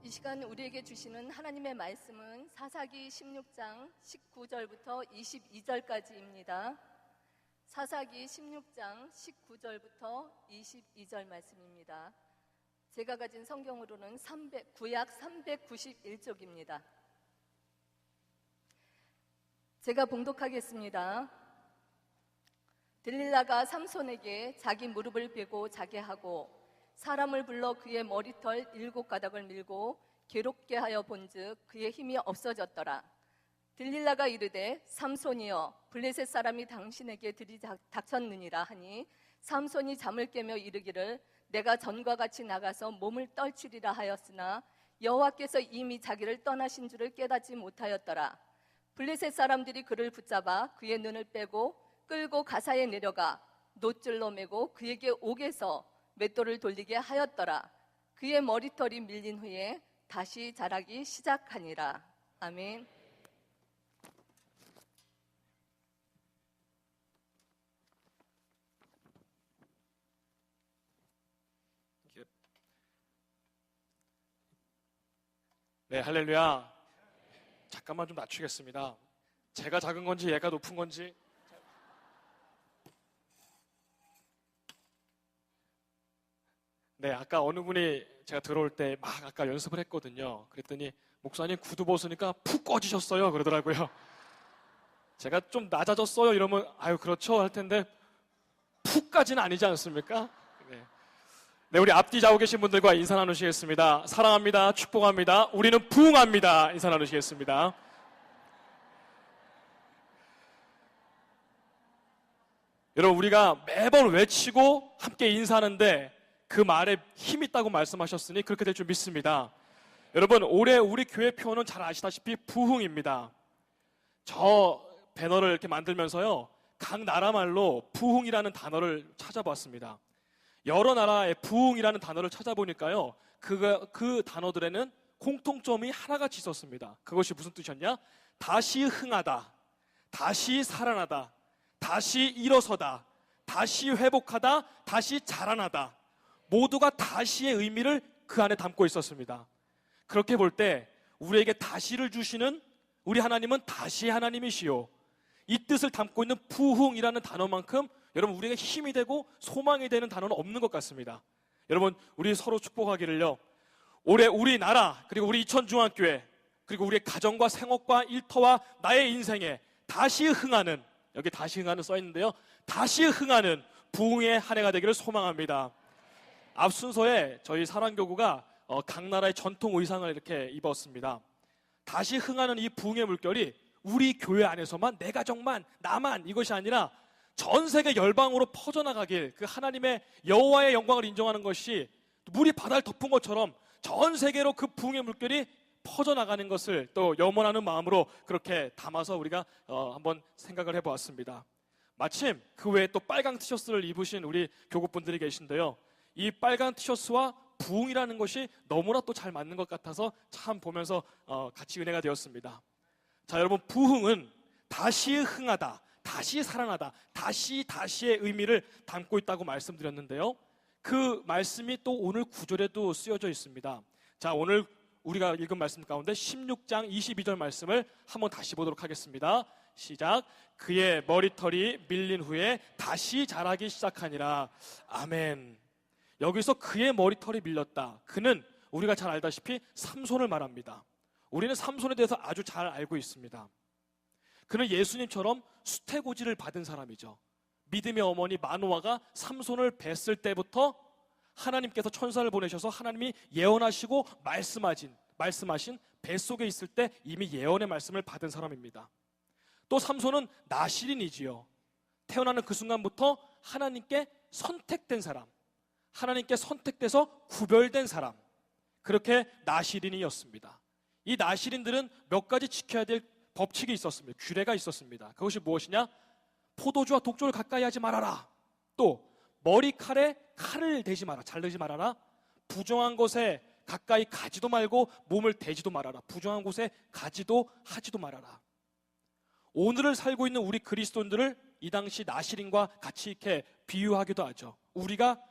이 시간 우리에게 주시는 하나님의 말씀은 사사기 16장 19절부터 22절까지입니다. 사사기 16장 19절부터 22절 말씀입니다. 제가 가진 성경으로는 구약 391쪽입니다. 제가 봉독하겠습니다. 들릴라가 삼손에게 자기 무릎을 베고 자게 하고 사람을 불러 그의 머리털 7가닥을 밀고 괴롭게 하여 본즉 그의 힘이 없어졌더라. 들릴라가 이르되 삼손이여 블레셋 사람이 당신에게 들이닥쳤느니라 하니 삼손이 잠을 깨며 이르기를 내가 전과 같이 나가서 몸을 떨치리라 하였으나 여호와께서 이미 자기를 떠나신 줄을 깨닫지 못하였더라. 블레셋 사람들이 그를 붙잡아 그의 눈을 빼고 끌고 가사에 내려가 놋줄로 매고 그에게 옥에서 맷돌을 돌리게 하였더라. 그의 머리털이 밀린 후에 다시 자라기 시작하니라. 아멘. 네, 할렐루야. 잠깐만 좀 낮추겠습니다. 제가 작은 건지 얘가 높은 건지. 네, 아까 어느 분이 제가 들어올 때 막 아까 연습을 했거든요. 그랬더니 목사님 구두 벗으니까 푹 꺼지셨어요 그러더라고요. 제가 좀 낮아졌어요 이러면 아유 그렇죠 할 텐데 푹까지는 아니지 않습니까? 네, 우리 앞뒤 좌우 계신 분들과 인사 나누시겠습니다. 사랑합니다. 축복합니다. 우리는 부흥합니다. 인사 나누시겠습니다. 여러분, 우리가 매번 외치고 함께 인사하는데 그 말에 힘이 있다고 말씀하셨으니 그렇게 될 줄 믿습니다. 여러분, 올해 우리 교회 표는 잘 아시다시피 부흥입니다. 저 배너를 이렇게 만들면서요, 각 나라 말로 부흥이라는 단어를 찾아봤습니다. 여러 나라의 부흥이라는 단어를 찾아보니까요, 그 단어들에는 공통점이 하나같이 있었습니다. 그것이 무슨 뜻이었냐? 다시 흥하다, 다시 살아나다, 다시 일어서다, 다시 회복하다, 다시 자라나다. 모두가 다시의 의미를 그 안에 담고 있었습니다. 그렇게 볼 때 우리에게 다시를 주시는 우리 하나님은 다시의 하나님이시요, 이 뜻을 담고 있는 부흥이라는 단어만큼 여러분 우리에게 힘이 되고 소망이 되는 단어는 없는 것 같습니다. 여러분, 우리 서로 축복하기를요, 올해 우리나라 그리고 우리 이천중앙교회 그리고 우리의 가정과 생업과 일터와 나의 인생에 다시 흥하는, 여기 다시 흥하는 써있는데요, 다시 흥하는 부흥의 한 해가 되기를 소망합니다. 앞 순서에 저희 사랑교구가 각 나라의 전통 의상을 이렇게 입었습니다. 다시 흥하는 이 부흥의 물결이 우리 교회 안에서만, 내 가정만, 나만, 이것이 아니라 전 세계 열방으로 퍼져나가길, 그 하나님의 여호와의 영광을 인정하는 것이 물이 바다를 덮은 것처럼 전 세계로 그 부흥의 물결이 퍼져나가는 것을 또 염원하는 마음으로 그렇게 담아서 우리가 한번 생각을 해보았습니다. 마침 그 외에 또 빨강 티셔츠를 입으신 우리 교구분들이 계신데요, 이 빨간 티셔츠와 부흥이라는 것이 너무나 또 잘 맞는 것 같아서 참 보면서 같이 은혜가 되었습니다. 자, 여러분, 부흥은 다시 흥하다, 다시 살아나다, 다시의 의미를 담고 있다고 말씀드렸는데요, 그 말씀이 또 오늘 구절에도 쓰여져 있습니다. 자, 오늘 우리가 읽은 말씀 가운데 16장 22절 말씀을 한번 다시 보도록 하겠습니다. 시작. 그의 머리털이 밀린 후에 다시 자라기 시작하니라. 아멘. 여기서 그의 머리털이 밀렸다, 그는 우리가 잘 알다시피 삼손을 말합니다. 우리는 삼손에 대해서 아주 잘 알고 있습니다. 그는 예수님처럼 수태고지를 받은 사람이죠. 믿음의 어머니 마노아가 삼손을 뵀을 때부터 하나님께서 천사를 보내셔서 하나님이 예언하시고 말씀하신 뱃속에 있을 때 이미 예언의 말씀을 받은 사람입니다. 또 삼손은 나실인이지요. 태어나는 그 순간부터 하나님께 선택된 사람, 하나님께 선택돼서 구별된 사람, 그렇게 나실인이었습니다. 이 나실인들은 몇 가지 지켜야 될 법칙이 있었습니다. 규례가 있었습니다. 그것이 무엇이냐? 포도주와 독조를 가까이 하지 말아라. 또 머리칼에 칼을 대지 마라, 자르지 말아라. 부정한 것에 가까이 가지도 말고 몸을 대지도 말아라. 부정한 곳에 가지도 하지도 말아라. 오늘을 살고 있는 우리 그리스도인들을 이 당시 나실인과 같이 이렇게 비유하기도 하죠. 우리가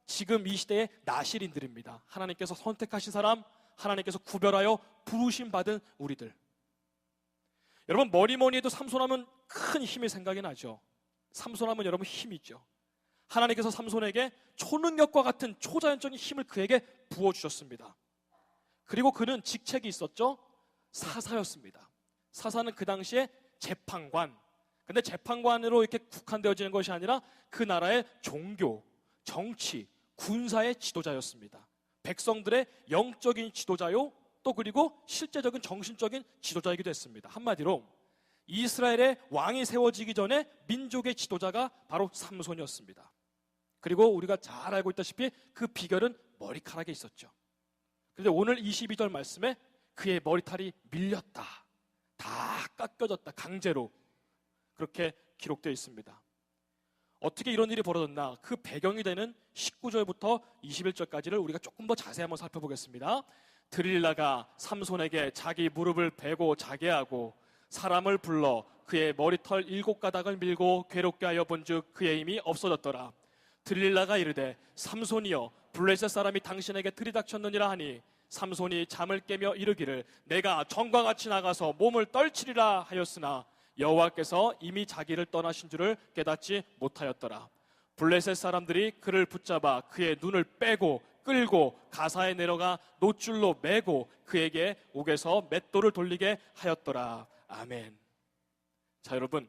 지금 이 시대의 나실인들입니다. 하나님께서 선택하신 사람, 하나님께서 구별하여 부르심 받은 우리들. 여러분, 뭐니 해도 삼손하면 큰 힘이 생각이 나죠. 삼손하면 여러분 힘이죠. 하나님께서 삼손에게 초능력과 같은 초자연적인 힘을 그에게 부어주셨습니다. 그리고 그는 직책이 있었죠. 사사였습니다. 사사는 그 당시에 재판관. 근데 재판관으로 이렇게 국한되어지는 것이 아니라 그 나라의 종교, 정치, 군사의 지도자였습니다. 백성들의 영적인 지도자요, 또 그리고 실제적인 정신적인 지도자이기도 했습니다. 한마디로 이스라엘의 왕이 세워지기 전에 민족의 지도자가 바로 삼손이었습니다. 그리고 우리가 잘 알고 있다시피 그 비결은 머리카락에 있었죠. 그런데 오늘 22절 말씀에 그의 머리털이 밀렸다, 다 깎여졌다, 강제로 그렇게 기록되어 있습니다. 어떻게 이런 일이 벌어졌나? 그 배경이 되는 19절부터 21절까지를 우리가 조금 더 자세히 한번 살펴보겠습니다. 드릴라가 삼손에게 자기 무릎을 베고 자게 하고 사람을 불러 그의 머리털 7가닥을 밀고 괴롭게 하여 본즉 그의 힘이 없어졌더라. 드릴라가 이르되 삼손이여 블레셋 사람이 당신에게 들이닥쳤느니라 하니 삼손이 잠을 깨며 이르기를 내가 전과 같이 나가서 몸을 떨치리라 하였으나 여호와께서 이미 자기를 떠나신 줄을 깨닫지 못하였더라. 블레셋 사람들이 그를 붙잡아 그의 눈을 빼고 끌고 가사에 내려가 노줄로 매고 그에게 옥에서 맷돌을 돌리게 하였더라. 아멘. 자, 여러분,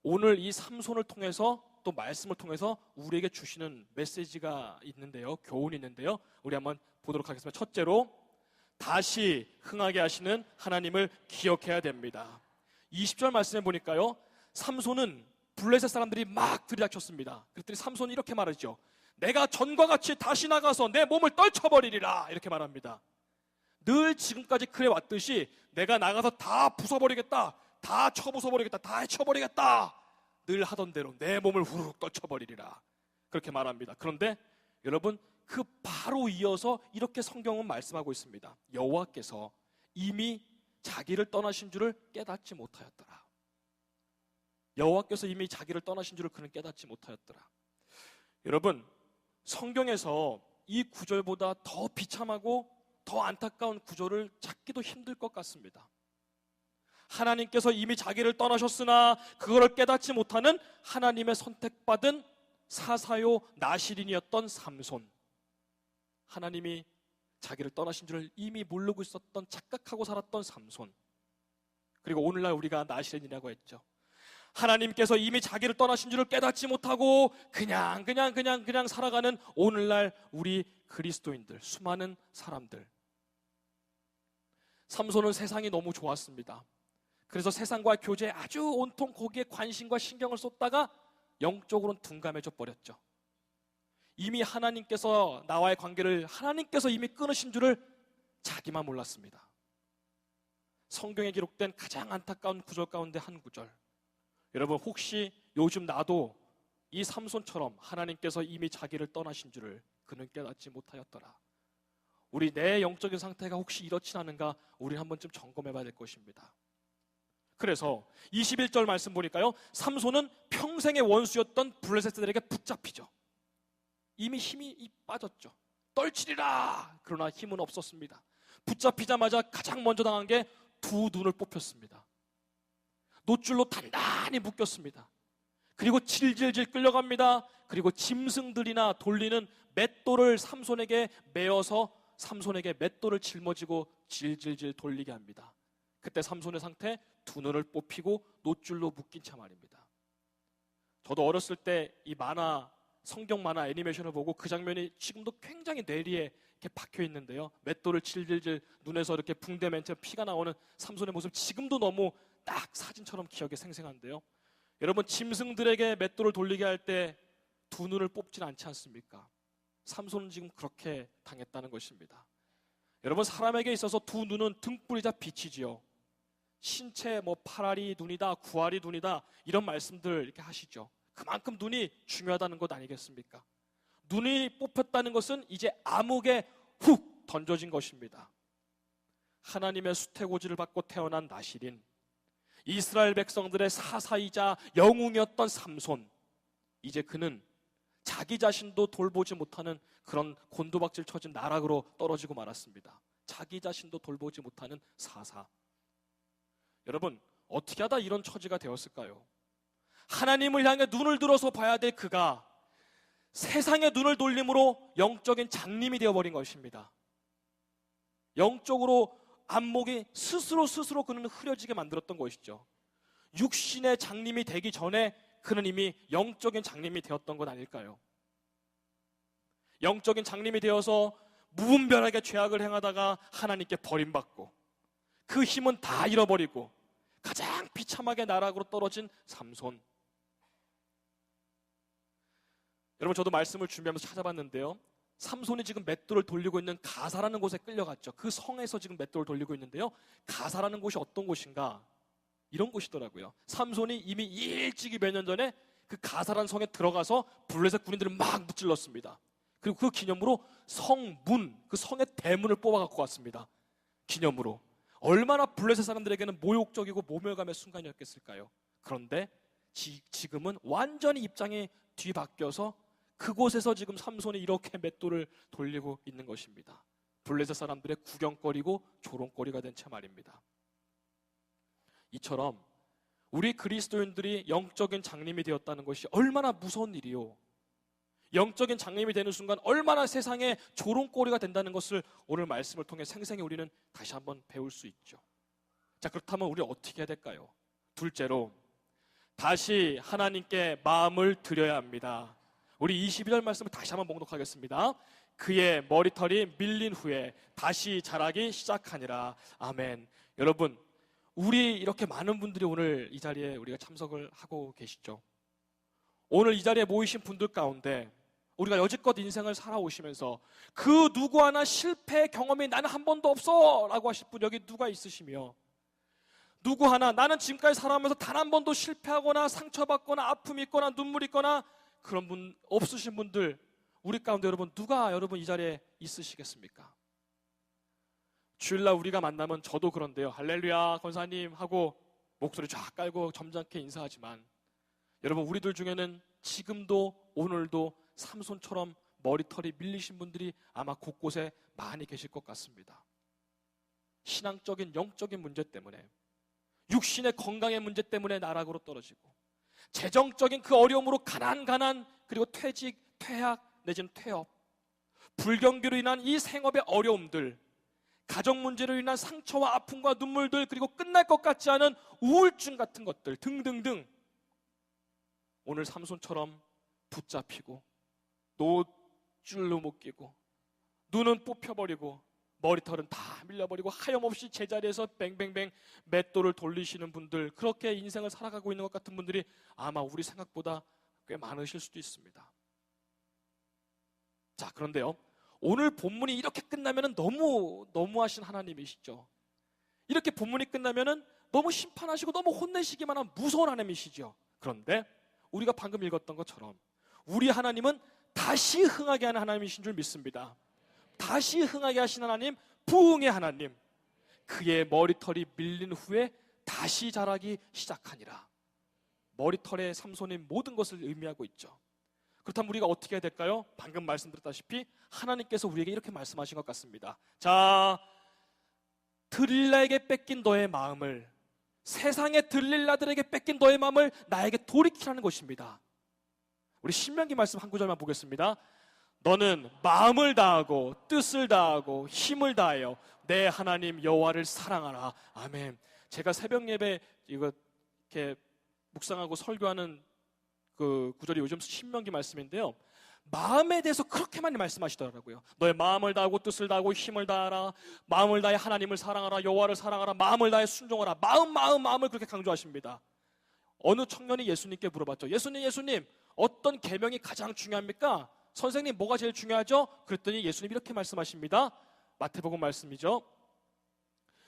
오늘 이 삼손을 통해서 또 말씀을 통해서 우리에게 주시는 메시지가 있는데요, 교훈이 있는데요, 우리 한번 보도록 하겠습니다. 첫째로, 다시 흥하게 하시는 하나님을 기억해야 됩니다. 20절 말씀해 보니까요, 삼손은 블레셋 사람들이 막 들이닥쳤습니다. 그랬더니 삼손이 이렇게 말하죠. 내가 전과 같이 다시 나가서 내 몸을 떨쳐버리리라, 이렇게 말합니다. 늘 지금까지 그래 왔듯이 내가 나가서 다 부숴버리겠다, 다 쳐부숴버리겠다, 다 해쳐버리겠다, 늘 하던 대로 내 몸을 후루룩 떨쳐버리리라, 그렇게 말합니다. 그런데 여러분, 그 바로 이어서 이렇게 성경은 말씀하고 있습니다. 여호와께서 이미 자기를 떠나신 줄을 깨닫지 못하였더라. 여호와께서 이미 자기를 떠나신 줄을 그는 깨닫지 못하였더라. 여러분, 성경에서 이 구절보다 더 비참하고 더 안타까운 구절을 찾기도 힘들 것 같습니다. 하나님께서 이미 자기를 떠나셨으나 그거를 깨닫지 못하는 하나님의 선택받은 사사요 나실인이었던 삼손. 하나님이 자기를 떠나신 줄을 이미 모르고 있었던, 착각하고 살았던 삼손. 그리고 오늘날 우리가 나실인이라고 했죠. 하나님께서 이미 자기를 떠나신 줄을 깨닫지 못하고 그냥 살아가는 오늘날 우리 그리스도인들, 수많은 사람들. 삼손은 세상이 너무 좋았습니다. 그래서 세상과 교제에 아주 온통 거기에 관심과 신경을 쏟다가 영적으로는 둔감해져 버렸죠. 이미 하나님께서 나와의 관계를 하나님께서 이미 끊으신 줄을 자기만 몰랐습니다. 성경에 기록된 가장 안타까운 구절 가운데 한 구절. 여러분, 혹시 요즘 나도 이 삼손처럼 하나님께서 이미 자기를 떠나신 줄을 그는 깨닫지 못하였더라. 우리 내 영적인 상태가 혹시 이렇지 않은가 우리 한 번쯤 점검해 봐야 될 것입니다. 그래서 21절 말씀 보니까요, 삼손은 평생의 원수였던 블레셋들에게 붙잡히죠. 이미 힘이 빠졌죠. 떨치리라. 그러나 힘은 없었습니다. 붙잡히자마자 가장 먼저 당한 게 두 눈을 뽑혔습니다. 노줄로 단단히 묶였습니다. 그리고 질질질 끌려갑니다. 그리고 짐승들이나 돌리는 맷돌을 삼손에게 메어서 삼손에게 맷돌을 짊어지고 질질질 돌리게 합니다. 그때 삼손의 상태, 두 눈을 뽑히고 노줄로 묶인 차 말입니다. 저도 어렸을 때 이 만화, 성경 만화 애니메이션을 보고 그 장면이 지금도 굉장히 뇌리에 이렇게 박혀 있는데요. 맷돌을 질질질 눈에서 이렇게 붕대 맨 채 피가 나오는 삼손의 모습, 지금도 너무 딱 사진처럼 기억에 생생한데요. 여러분, 짐승들에게 맷돌을 돌리게 할 때 두 눈을 뽑지는 않지 않습니까? 삼손은 지금 그렇게 당했다는 것입니다. 여러분, 사람에게 있어서 두 눈은 등불이자 빛이지요. 신체 팔알이 눈이다, 구알이 눈이다, 이런 말씀들 이렇게 하시죠. 그만큼 눈이 중요하다는 것 아니겠습니까? 눈이 뽑혔다는 것은 이제 암흑에 훅 던져진 것입니다. 하나님의 수태고지를 받고 태어난 나실인, 이스라엘 백성들의 사사이자 영웅이었던 삼손, 이제 그는 자기 자신도 돌보지 못하는 그런 곤두박질 쳐진 나락으로 떨어지고 말았습니다. 자기 자신도 돌보지 못하는 사사. 여러분, 어떻게 하다 이런 처지가 되었을까요? 하나님을 향해 눈을 들어서 봐야 될 그가 세상의 눈을 돌림으로 영적인 장님이 되어버린 것입니다. 영적으로 안목이 스스로 그는 흐려지게 만들었던 것이죠. 육신의 장님이 되기 전에 그는 이미 영적인 장님이 되었던 것 아닐까요? 영적인 장님이 되어서 무분별하게 죄악을 행하다가 하나님께 버림받고 그 힘은 다 잃어버리고 가장 비참하게 나락으로 떨어진 삼손. 여러분, 저도 말씀을 준비하면서 찾아봤는데요, 삼손이 지금 맷돌을 돌리고 있는 가사라는 곳에 끌려갔죠. 그 성에서 지금 맷돌을 돌리고 있는데요, 가사라는 곳이 어떤 곳인가? 이런 곳이더라고요. 삼손이 이미 일찍이 몇 년 전에 그 가사라는 성에 들어가서 블레셋 군인들을 막 무찔렀습니다. 그리고 그 기념으로 성문, 그 성의 대문을 뽑아 갖고 왔습니다. 기념으로. 얼마나 블레셋 사람들에게는 모욕적이고 모멸감의 순간이었겠을까요? 그런데 지금은 완전히 입장이 뒤바뀌어서 그곳에서 지금 삼손이 이렇게 맷돌을 돌리고 있는 것입니다. 블레셋 사람들의 구경거리고 조롱거리가 된 채 말입니다. 이처럼 우리 그리스도인들이 영적인 장님이 되었다는 것이 얼마나 무서운 일이요, 영적인 장님이 되는 순간 얼마나 세상에 조롱거리가 된다는 것을 오늘 말씀을 통해 생생히 우리는 다시 한번 배울 수 있죠. 자, 그렇다면 우리 어떻게 해야 될까요? 둘째로, 다시 하나님께 마음을 드려야 합니다. 우리 22절 말씀을 다시 한번 봉독하겠습니다. 그의 머리털이 밀린 후에 다시 자라기 시작하니라. 아멘. 여러분, 우리 이렇게 많은 분들이 오늘 이 자리에 우리가 참석을 하고 계시죠. 오늘 이 자리에 모이신 분들 가운데 우리가 여지껏 인생을 살아오시면서 그 누구 하나 실패 경험이 나는 한 번도 없어 라고 하실 분 여기 누가 있으시며, 누구 하나 나는 지금까지 살아오면서 단 한 번도 실패하거나 상처받거나 아픔이 있거나 눈물이 있거나 그런 분 없으신 분들 우리 가운데 여러분 누가 여러분 이 자리에 있으시겠습니까? 주일날 우리가 만나면 저도 그런데요, 할렐루야 권사님 하고 목소리 쫙 깔고 점잖게 인사하지만 여러분 우리들 중에는 지금도 오늘도 삼손처럼 머리털이 밀리신 분들이 아마 곳곳에 많이 계실 것 같습니다. 신앙적인 영적인 문제 때문에, 육신의 건강의 문제 때문에 나락으로 떨어지고, 재정적인 그 어려움으로 가난 그리고 퇴직, 퇴학 내지는 퇴업, 불경기로 인한 이 생업의 어려움들, 가정 문제로 인한 상처와 아픔과 눈물들, 그리고 끝날 것 같지 않은 우울증 같은 것들 등등등, 오늘 삼손처럼 붙잡히고 노줄로 묶이고 눈은 뽑혀버리고 머리털은 다 밀려버리고 하염없이 제자리에서 뱅뱅뱅 맷돌을 돌리시는 분들, 그렇게 인생을 살아가고 있는 것 같은 분들이 아마 우리 생각보다 꽤 많으실 수도 있습니다. 자, 그런데요, 오늘 본문이 이렇게 끝나면 너무하신 하나님이시죠. 이렇게 본문이 끝나면 너무 심판하시고 너무 혼내시기만 한 무서운 하나님이시죠. 그런데 우리가 방금 읽었던 것처럼 우리 하나님은 다시 흥하게 하는 하나님이신 줄 믿습니다. 다시 흥하게 하신 하나님, 부흥의 하나님. 그의 머리털이 밀린 후에 다시 자라기 시작하니라. 머리털의 삼손의 모든 것을 의미하고 있죠. 그렇다면 우리가 어떻게 해야 될까요? 방금 말씀드렸다시피 하나님께서 우리에게 이렇게 말씀하신 것 같습니다. 자, 들릴라에게 뺏긴 너의 마음을, 세상의 들릴라들에게 뺏긴 너의 마음을 나에게 돌이키라는 것입니다. 우리 신명기 말씀 한 구절만 보겠습니다. 너는 마음을 다하고 뜻을 다하고 힘을 다하여 내 하나님 여호와를 사랑하라. 아멘. 제가 새벽 예배 이렇게 묵상하고 설교하는 그 구절이 요즘 신명기 말씀인데요, 마음에 대해서 그렇게 많이 말씀하시더라고요. 너의 마음을 다하고 뜻을 다하고 힘을 다하라. 마음을 다해 하나님을 사랑하라. 여호와를 사랑하라. 마음을 다해 순종하라. 마음을 그렇게 강조하십니다. 어느 청년이 예수님께 물어봤죠. 예수님 어떤 계명이 가장 중요합니까? 선생님 뭐가 제일 중요하죠? 그랬더니 예수님이 이렇게 말씀하십니다. 마태복음 말씀이죠.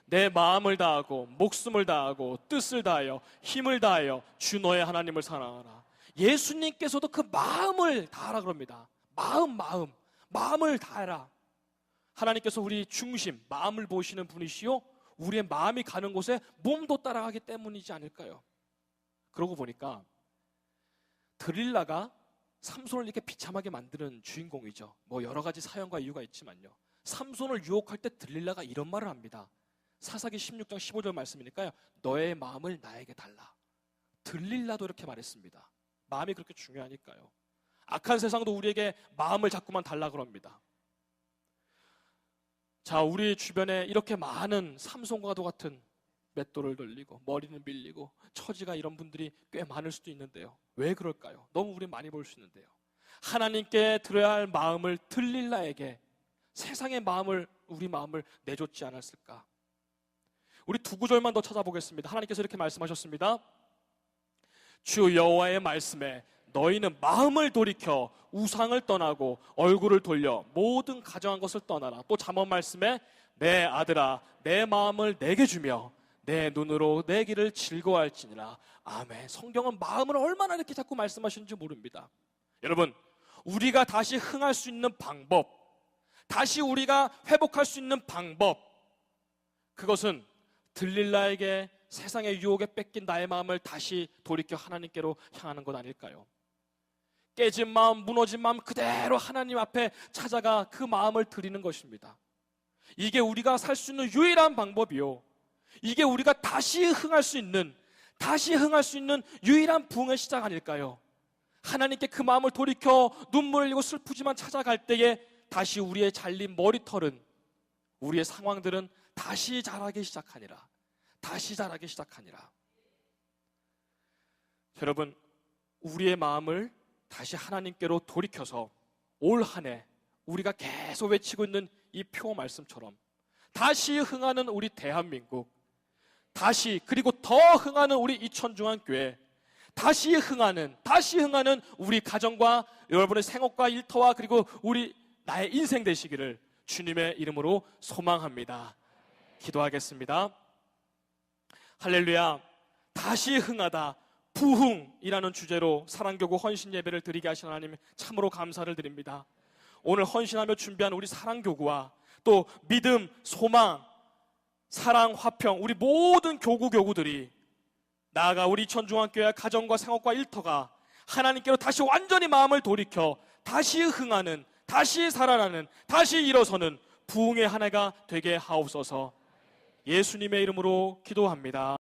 내 마음을 다하고 목숨을 다하고 뜻을 다하여 힘을 다하여 주 너의 하나님을 사랑하라. 예수님께서도 그 마음을 다하라 그럽니다. 마음을 다하라. 하나님께서 우리 중심, 마음을 보시는 분이시요, 우리의 마음이 가는 곳에 몸도 따라가기 때문이지 않을까요? 그러고 보니까 들릴라가 삼손을 이렇게 비참하게 만드는 주인공이죠. 뭐 여러 가지 사연과 이유가 있지만요, 삼손을 유혹할 때 들릴라가 이런 말을 합니다. 사사기 16장 15절 말씀이니까요. 너의 마음을 나에게 달라. 들릴라도 이렇게 말했습니다. 마음이 그렇게 중요하니까요. 악한 세상도 우리에게 마음을 자꾸만 달라 그럽니다. 자, 우리 주변에 이렇게 많은 삼손과도 같은 맷돌을 돌리고 머리는 밀리고 처지가 이런 분들이 꽤 많을 수도 있는데요. 왜 그럴까요? 너무 우리 많이 볼 수 있는데요. 하나님께 들어야 할 마음을 들릴라에게 세상의 마음을, 우리 마음을 내줬지 않았을까? 우리 두 구절만 더 찾아보겠습니다. 하나님께서 이렇게 말씀하셨습니다. 주 여호와의 말씀에 너희는 마음을 돌이켜 우상을 떠나고 얼굴을 돌려 모든 가정한 것을 떠나라. 또 잠언 말씀에 내 아들아 내 마음을 내게 주며 내 눈으로 내 길을 즐거워할지니라. 아멘. 성경은 마음을 얼마나 이렇게 자꾸 말씀하시는지 모릅니다. 여러분, 우리가 다시 흥할 수 있는 방법, 다시 우리가 회복할 수 있는 방법, 그것은 들릴라에게 세상의 유혹에 뺏긴 나의 마음을 다시 돌이켜 하나님께로 향하는 것 아닐까요? 깨진 마음, 무너진 마음 그대로 하나님 앞에 찾아가 그 마음을 드리는 것입니다. 이게 우리가 살 수 있는 유일한 방법이요, 이게 우리가 다시 흥할 수 있는 유일한 부흥의 시작 아닐까요? 하나님께 그 마음을 돌이켜 눈물을 흘리고 슬프지만 찾아갈 때에 다시 우리의 잘린 머리털은, 우리의 상황들은 다시 자라기 시작하니라. 여러분, 우리의 마음을 다시 하나님께로 돌이켜서 올 한 해 우리가 계속 외치고 있는 이 표 말씀처럼 다시 흥하는 우리 대한민국, 다시, 그리고 더 흥하는 우리 이천중앙교회, 다시 흥하는 우리 가정과 여러분의 생업과 일터와 그리고 나의 인생 되시기를 주님의 이름으로 소망합니다. 기도하겠습니다. 할렐루야. 다시 흥하다, 부흥이라는 주제로 사랑교구 헌신 예배를 드리게 하신 하나님 참으로 감사를 드립니다. 오늘 헌신하며 준비한 우리 사랑교구와 또 믿음, 소망, 사랑, 화평, 우리 모든 교구들이 나아가 우리 이천중앙교회 가정과 생업과 일터가 하나님께로 다시 완전히 마음을 돌이켜 다시 흥하는, 다시 살아나는, 다시 일어서는 부흥의 한 해가 되게 하옵소서. 예수님의 이름으로 기도합니다.